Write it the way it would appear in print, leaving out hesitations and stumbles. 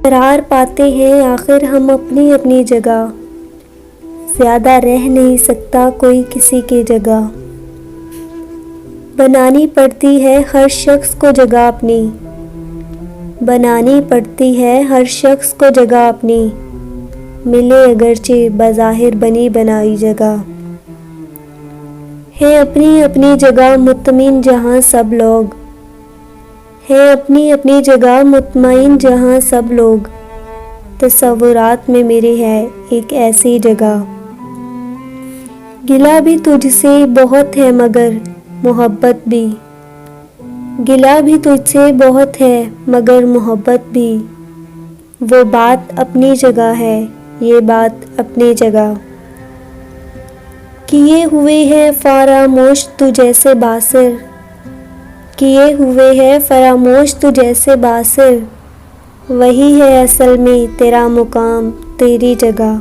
करार पाते हैं आखिर हम अपनी अपनी जगह, ज़्यादा रह नहीं सकता कोई किसी की जगह। बनानी पड़ती है हर शख्स को जगह अपनी, बनानी पड़ती है हर शख्स को जगह अपनी, मिले अगरचे बज़ाहिर बनी बनाई जगह। है अपनी अपनी जगह मुतमिन जहाँ सब लोग, है अपनी अपनी जगह मुतमईन जहाँ सब लोग, तसव्वुरात में मेरे है एक ऐसी जगह। गिला भी तुझसे बहुत है मगर मोहब्बत भी, गिला भी तुझसे बहुत है मगर मोहब्बत भी, वो बात अपनी जगह है ये बात अपनी जगह। किए हुए है फरामोश तू जैसे बासिर, किए हुए है फरामोश तू जैसे बासिर, वही है असल में तेरा मुकाम तेरी जगह।